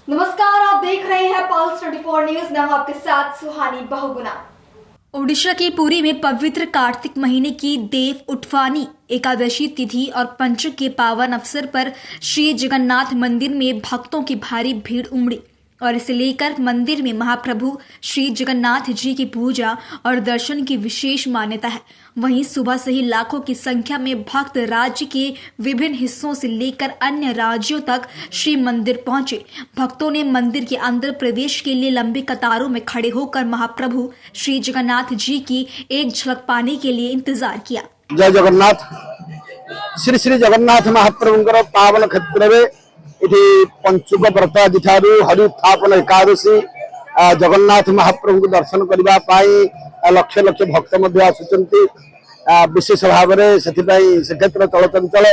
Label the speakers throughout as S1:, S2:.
S1: नमस्कार, आप देख रहे हैं पल्स 24 न्यूज। मैं हूं आपके साथ सुहानी बहुगुना।
S2: ओडिशा के पुरी में पवित्र कार्तिक महीने की देव उठवानी एकादशी तिथि और पंचक के पावन अवसर पर श्री जगन्नाथ मंदिर में भक्तों की भारी भीड़ उमड़ी और इसे लेकर मंदिर में महाप्रभु श्री जगन्नाथ जी की पूजा और दर्शन की विशेष मान्यता है। वहीं सुबह से ही लाखों की संख्या में भक्त राज्य के विभिन्न हिस्सों से लेकर अन्य राज्यों तक श्री मंदिर पहुंचे। भक्तों ने मंदिर के अंदर प्रवेश के लिए लंबी कतारों में खड़े होकर महाप्रभु श्री जगन्नाथ जी की एक झलक पाने के लिए इंतजार किया।
S3: जय जगन्नाथ। श्री श्री जगन्नाथ महाप्रभुंकर पावन क्षेत्र में इति पंचुक व्रत आज हरि उत्थापन एकादशी जगन्नाथ महाप्रभु को दर्शन करने लक्ष लक्ष भक्त आसुचंती विशेष भाव में से क्षेत्र चलचंचल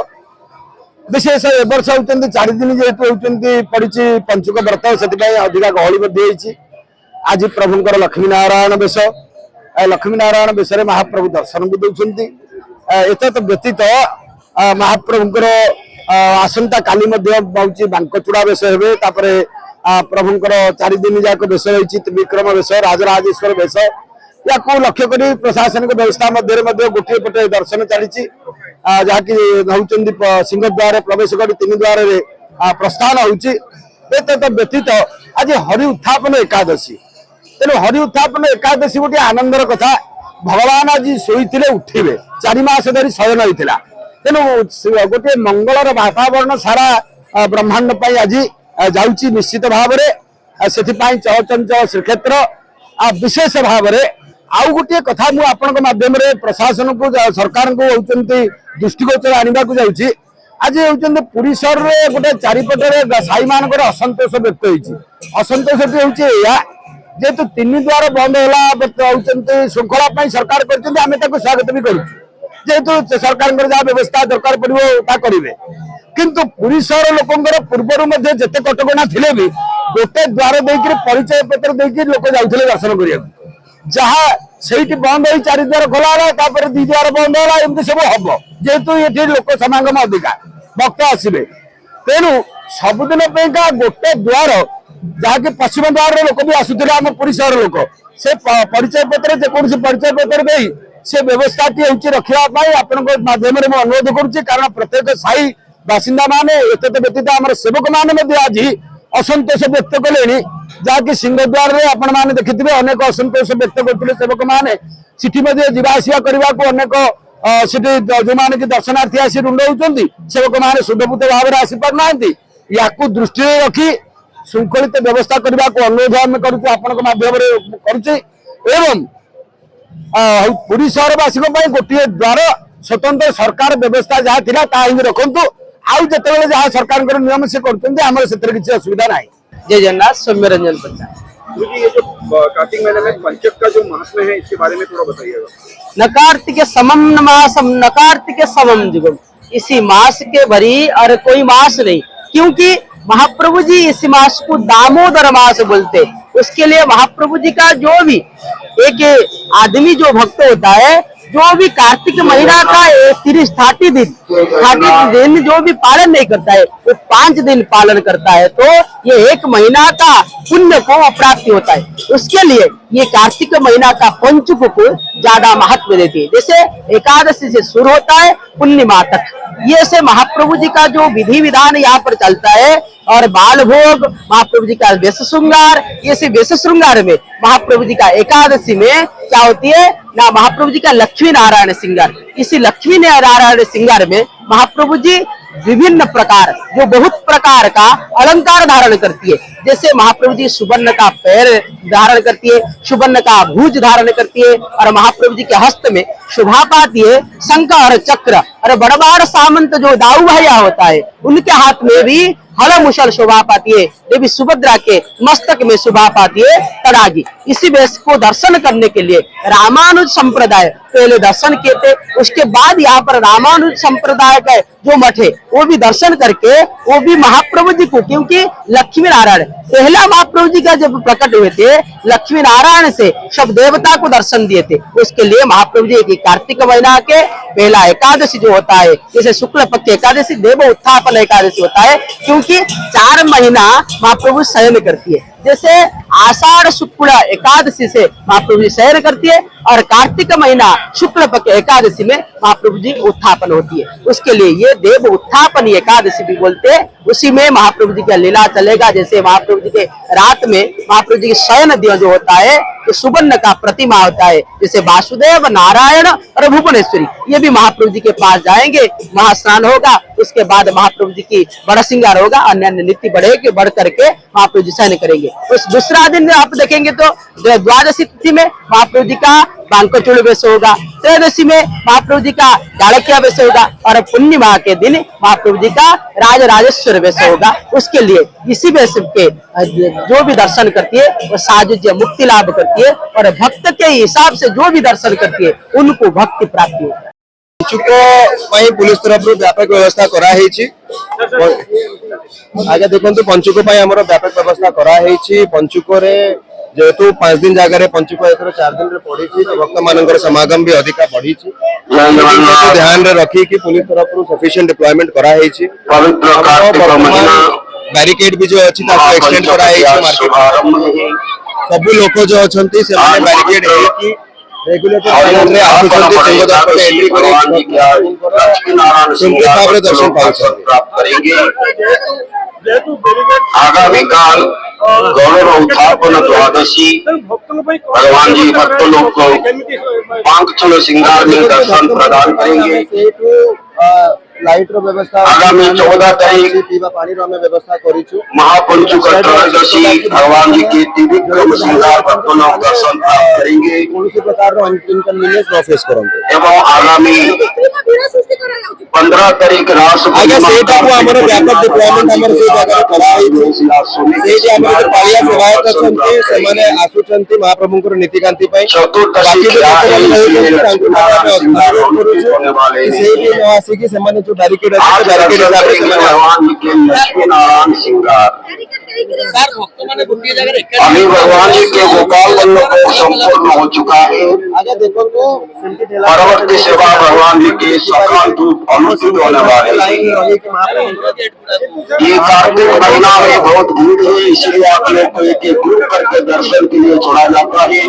S3: विशेष एवर्ष होती 4 दिन जेहेतु होती पड़ी पंचुक व्रत से अधिका गहली आज प्रभुंकर लक्ष्मी नारायण वेश वेश महाप्रभु दर्शन भी दौरान एतत् व्यतीत महाप्रभुंकर आसंता काली बांकचूड़ा वेश हे प्रभुंकर 4 दिन जाक वेश विक्रम वेश राजराजेश्वर वेश या लक्ष्य कर प्रशासनिक व्यवस्था मध्य गोटे पटे दर्शन चली जहाँकि सिंहद्वार प्रवेश कर 3 द्वार प्रस्थान होता व्यतीत आज हरि उत्थापन एकादशी तेणु हरि उत्थापन एकादशी गोटे आनंदर कथा भगवान आज शोते उठे 4 मास धरी शयन होता तेणु गोटे मंगलर वातावरण सारा ब्रह्मांड आज जाऊँगी निश्चित भाव से चलचंचल श्रीक्षेत्र विशेष भाव आउ गोटे कथा मुझे माध्यम प्रशासन को सरकार को होती दृष्टिगोचर आने को जाऊँगी आज होती पुरी सहर में गोटे चारिपटे साई मान असंतोष व्यक्त होती असंतोष हूँ जेहेतु 3 द्वार बंद है श्रृंखला सरकार कर स्वागत भी करूँ जेहेतु सरकार जहाँ व्यवस्था दरकार पड़ा करेंगे किंतु पुरी सहर लोकंर पूर्वर जिते कटकणा थे भी गोटे द्वार देकर परिचय पत्र देकर लोक जाते दर्शन करने जहाँ से बंद हो 4 द्वार खोला 2 द्वार बंद है एमती सब हम जेहेतु ये लोक समागम अधिका भक्त आसवे तेणु सबुदिन गोटे द्वार जहाँकि पश्चिम द्वार लोक भी आसुले आम पुरी सहर लोक से परिचय पत्र जेकोसी परिचय पत्र दे से व्यवस्था टी रखापी आपण माध्यम अनुरोध करुच्ची कारण प्रत्येक साई बासिंदा माने एतद व्यतीत आम सेवक मैंने आज असंतोष व्यक्त कले जहाँकि सिंहद्वार में आपण मैंने देखिए अनेक असंतोष व्यक्त करते सेवक मैंने सिटी जावासिया करने को अनेक जो मैंने कि दर्शनार्थी आसी रुंड होती सेवक मैंने शुद्धभूत भाव में आसी पार या दृष्टि रखी श्रृंखलित व्यवस्था करने को अनुरोध आम करुच्चे एवं पुरी सहरवासी गोटे द्वार स्वतंत्र सरकार व्यवस्था जहाँ था हिंदी रखु आउ जो जहाँ सरकार नियम से किसी असुविधा ना।
S4: जय जगन्नाथ। सौम्य रंजन पंचायत।
S5: ये जो कार्तिक महीने में पंचक का जो महात्म्य है इसके बारे में थोड़ा बताइएगा।
S4: नकार्तिक समम नमासम नकार्तिक समम जुगम, इसी मास के भरी और कोई मास नहीं, क्योंकि महाप्रभु जी इस मास को दामोदर मास बोलते। उसके लिए महाप्रभु जी का जो भी एक आदमी जो भक्त होता है जो भी कार्तिक महीना का 30 दिन जो भी पालन नहीं करता है वो 5 दिन पालन करता है तो ये 1 महीना का पुण्य को प्राप्ति होता है। उसके लिए ये कार्तिक महीना का पंचुक को ज्यादा महत्व देती है। जैसे एकादशी से शुरू होता है पूर्णिमा तक ये से महाप्रभु जी का जो विधि विधान यहाँ पर चलता है और बाल भोग महाप्रभु जी का वेश श्रृंगार, ये से वेश श्रृंगार में महाप्रभु जी का एकादशी में क्या होती है ना महाप्रभु जी का लक्ष्मी नारायण श्रृंगार। इसी लक्ष्मी नारायण श्रृंगार में महाप्रभु जी विभिन्न प्रकार जो बहुत प्रकार का अलंकार धारण करती है। जैसे महाप्रभु जी सुवर्ण का पैर धारण करती है, सुवर्ण का भुज धारण करती है और महाप्रभु जी के हस्त में शोभा पाती है शंख और चक्र और बड़बार सामंत जो दाऊ भैया होता है उनके हाथ में भी हल मुशल शोभा पाती है। देवी सुभद्रा के मस्तक में शोभा पाती है तड़ागी। इसी वेश को दर्शन करने के लिए रामानुज संप्रदाय पहले दर्शन किए थे, उसके बाद यहाँ पर रामानुज संप्रदाय का जो मठ है वो भी दर्शन करके वो भी महाप्रभु जी को, क्योंकि लक्ष्मी नारायण पहला महाप्रभु जी का जब प्रकट हुए थे लक्ष्मी नारायण से सब देवता को दर्शन दिए थे। उसके लिए महाप्रभु जी की कार्तिक महीना के पहला एकादशी जो होता है, जैसे शुक्ल पक्ष एकादशी देव उत्थापन एकादशी होता है, क्योंकि 4 महीना महाप्रभु शयन करती है। जैसे आषाढ़ शुक्ल एकादशी से महाप्रभु जी शयन करती है और कार्तिक महीना शुक्ल पक्ष एकादशी में महाप्रभु जी उत्थापन होती है। उसके लिए ये देव उत्थापन एकादशी भी बोलते हैं। उसी में महाप्रभु जी का लीला चलेगा। जैसे महाप्रभु जी के रात में महाप्रभु जी की शयन दिवस जो होता है तो सुवर्ण का प्रतिमा होता है, जैसे वासुदेव नारायण और भुवनेश्वरी, ये भी महाप्रभु जी के पास जाएंगे, महास्नान होगा। उसके बाद महाप्रभु जी की बड़ा श्रृंगार होगा, अन्य नित्य बढ़ेगी, बढ़ करके महाप्रभु जी शयन करेंगे। उस दूसरा दिन आप देखेंगे तो द्वादशी तिथि में महाप्रभु जी का बांकचूड़ वेश होगा, त्रयोदशी में महाप्रभु जी का डालकिया वेश होगा और पूर्णिमा के दिन महाप्रभु जी का राजराजेश्वर वेश होगा। उसके लिए इसी वेश के जो भी दर्शन करती है वो साजुज्य मुक्ति लाभ करती है और भक्त के हिसाब से जो भी दर्शन करती है उनको भक्ति प्राप्ति होती है।
S3: पंचुक पुलिस तरफ व्यापक व्यवस्था कराई। आगे देखो पंचुक व्यापक व्यवस्था कराई। पंचुक जेहेतु 5 दिन जगह पंचुक एथर 4 दिन रे पड़ी तो भक्त मान समागम भी अधिक बढ़ी। ध्यान रखी कि पुलिस तरफ सफिशिएंट डिप्लॉयमेंट कराई। बैरिकेड भी जो अच्छी एक्सटेंड कराई। सब लोग जो अच्छा बैरिकेड रेगुलेटेड रे आसुचंती सिंहद्वार पे एंट्री करे दर्शन पाउछे।
S6: आगामी काल गौरव उत्थापन द्वादशी भगवान जी भक्त लोग को पांचल श्रृंगार में दर्शन प्रदान करेंगे।
S3: लाइट रो व्यवस्था
S6: आगामी 14 तारीख
S3: पीवा पानी रो में व्यवस्था करिछु।
S6: महापंचुक त्रयोदशी भगवान जी के त्रिविक्रम श्रृंगार भक्त लोग दर्शन प्राप्त करेंगे।
S3: कौन प्रकार रो इनकन्वीनियंस नो फेस करंते
S6: एवं आगामी 15 तारीख रास
S3: आगे सेटा को हमर व्यापक डिप्लॉयमेंट हमर से जगह कराई। सेठी हमर पालिया सेवायत अछंती से माने आसुचंती महाप्रभु को नीतिकांति पई
S6: चतुर्दशी
S3: निवासी की से जो बैरिकेड है बैरिकेड हिसाब से
S6: भगवान के लक्ष्मी नारायण श्रृंगार अभी भगवान जी के गोपाल वल्लभ को संपूर्ण हो चुका है।
S3: आगे देखो तो
S6: परवर्ती सेवा भगवान जी के सकाल धूप अनुष्ठित होने वाले हैं। ये कार्तिक महीना में बहुत भीड़ है, इसलिए आप लोग को एक ग्रुप करके दर्शन के लिए छोड़ा जाता है।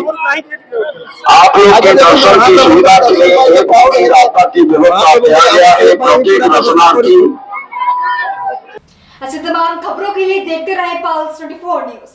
S6: आप लोग के दर्शन की सुविधा के लिए एक रास्ता की व्यवस्था किया गया है। प्रत्येक दर्शनार्थी
S1: ऐसे तमाम खबरों के लिए देखते रहे पल्स 24 न्यूज।